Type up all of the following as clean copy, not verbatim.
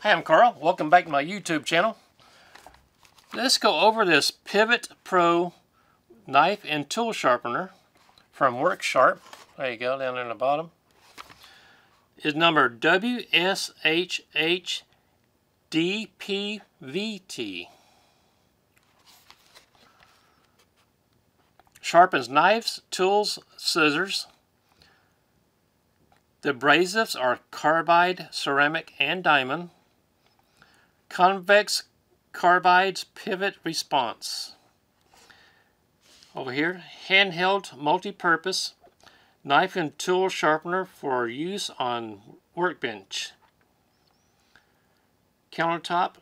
Hi, I'm Carl. Welcome back to my YouTube channel. Let's go over this Pivot Pro knife and tool sharpener from Work Sharp. There you go, down there in the bottom. It's number WSHHDPVT. Sharpens knives, tools, scissors. The abrasives are carbide, ceramic, and diamond. Convex-Carbide's pivot response. Over here, handheld multi-purpose knife and tool sharpener for use on workbench, countertop,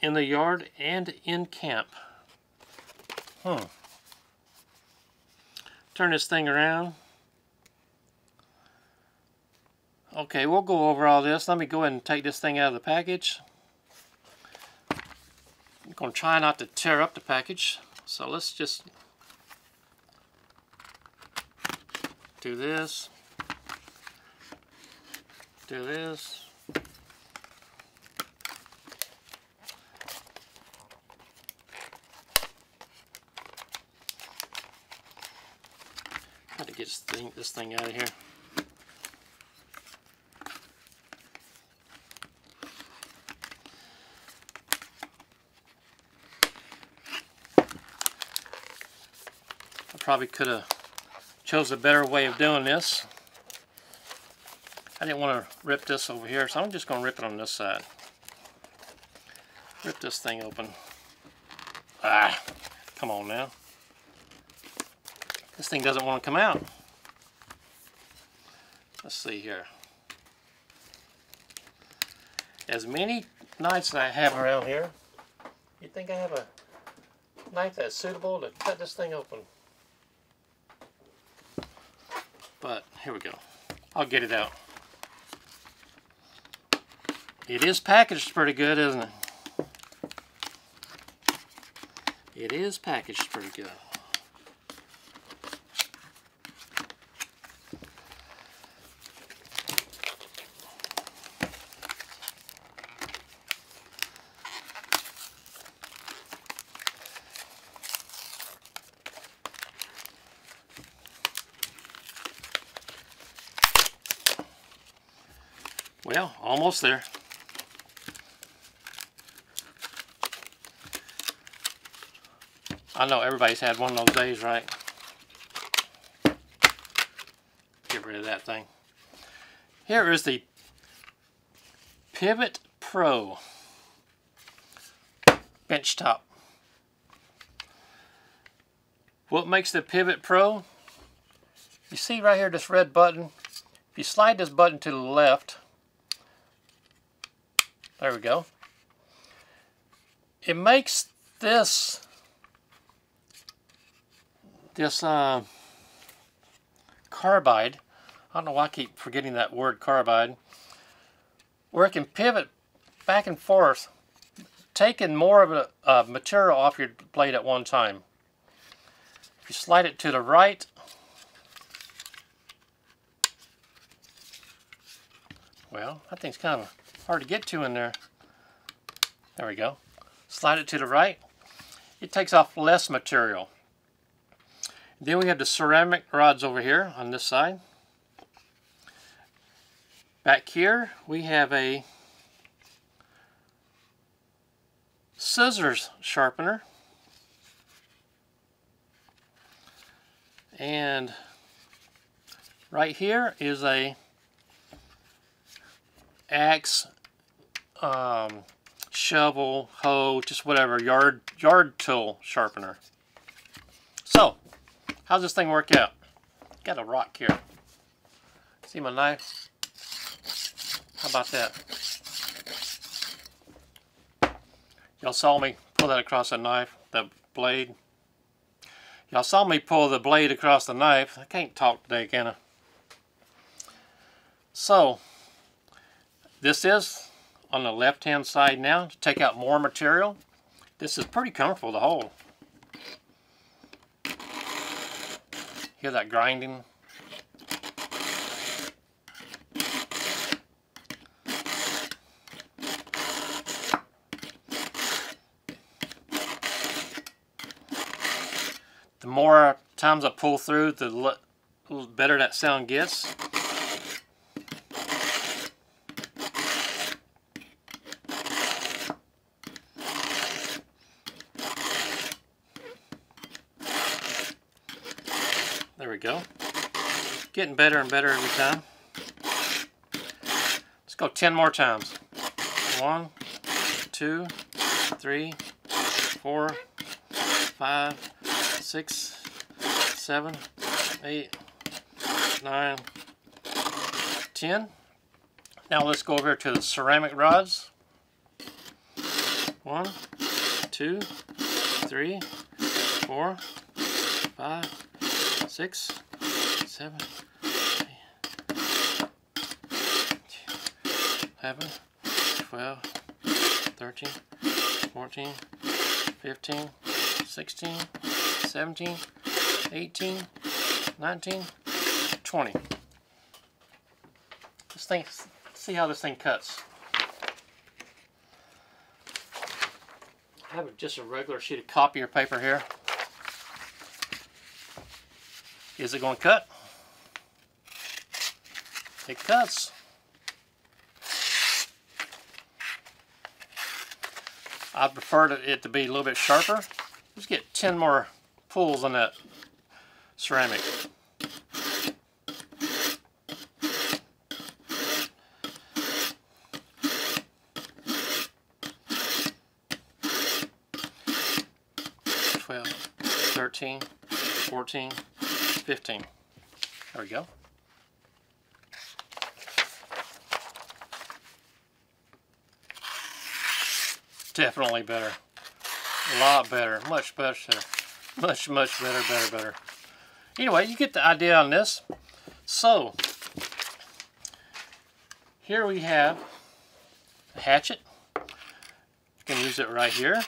in the yard, and in camp. Turn this thing around. Okay, we'll go over all this. Let me go ahead and take this thing out of the package. I'm going to try not to tear up the package. So let's just do this. Do this. Try to get this thing out of here. Probably could have chose a better way of doing this. I didn't want to rip this over here, so I'm just going to rip it on this side. Rip this thing open. Ah, come on now. This thing doesn't want to come out. Let's see here. As many knives that I have around here, you'd think I have a knife that's suitable to cut this thing open. But here we go. I'll get it out. It is packaged pretty good, isn't it? It is packaged pretty good. Well, almost there. I know everybody's had one of those days, right? Get rid of that thing. Here is the Pivot Pro benchtop. What makes the Pivot Pro? You see right here this red button? If you slide this button to the left, there we go. It makes this carbide, I don't know why I keep forgetting that word carbide, where it can pivot back and forth, taking more of a material off your blade at one time. If you slide it to the right, well, that thing's kind of hard to get to in there. There we go. Slide it to the right. It takes off less material. Then we have the ceramic rods over here on this side. Back here we have a scissors sharpener. And right here is a axe, shovel, hoe, just whatever, yard tool sharpener. So, how's this thing work out? Got a rock here. See my knife? How about that? Y'all saw me pull that across the knife, the blade. Y'all saw me pull the blade across the knife. I can't talk today, can I? So, this is on the left hand side now to take out more material. This is pretty comfortable to hold. Hear that grinding? The more times I pull through, the better that sound gets. There we go. Getting better and better every time. Let's go 10 more times. 1, 2, 3, 4, 5, 6, 7, 8, 9, 10. Now let's go over to the ceramic rods. 1, 2, 3, 4, 5, 6, 7, 8, 11, 12, 13, 14, 15, 16, 17, 18, 19, 20. This thing, see how this thing cuts. I have just a regular sheet of copier paper here. Is it going to cut? It cuts. I prefer it to be a little bit sharper. Let's get 10 more pulls on that ceramic. $12, $13, $14, $15. There we go. Definitely better. A lot better. Much better. Much better, better. Anyway, you get the idea on this. So, here we have a hatchet. You can use it right here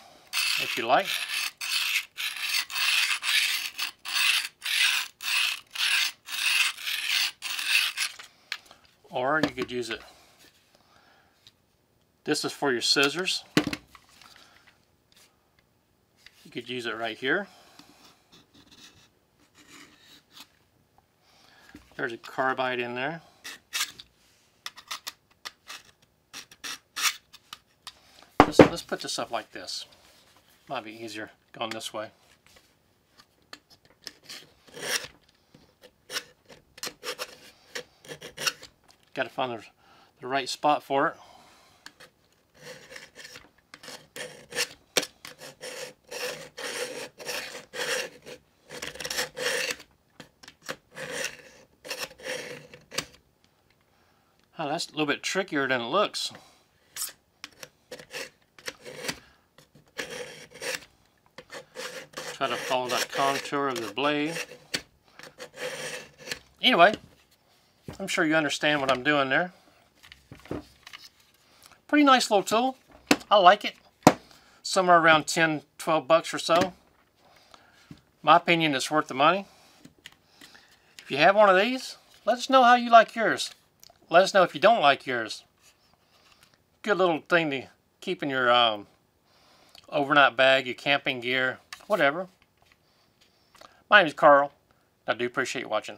if you like. Or you could use it. This is for your scissors. You could use it right here. There's a carbide in there. Let's put this up like this. Might be easier going this way. Got to find the right spot for it. Oh, that's a little bit trickier than it looks. Try to follow that contour of the blade. Anyway, I'm sure you understand what I'm doing there. Pretty nice little tool. I like it. Somewhere around 10, 12 bucks or so. My opinion, it's worth the money. If you have one of these, let us know how you like yours. Let us know if you don't like yours. Good little thing to keep in your overnight bag, your camping gear, whatever. My name is Carl. I do appreciate you watching.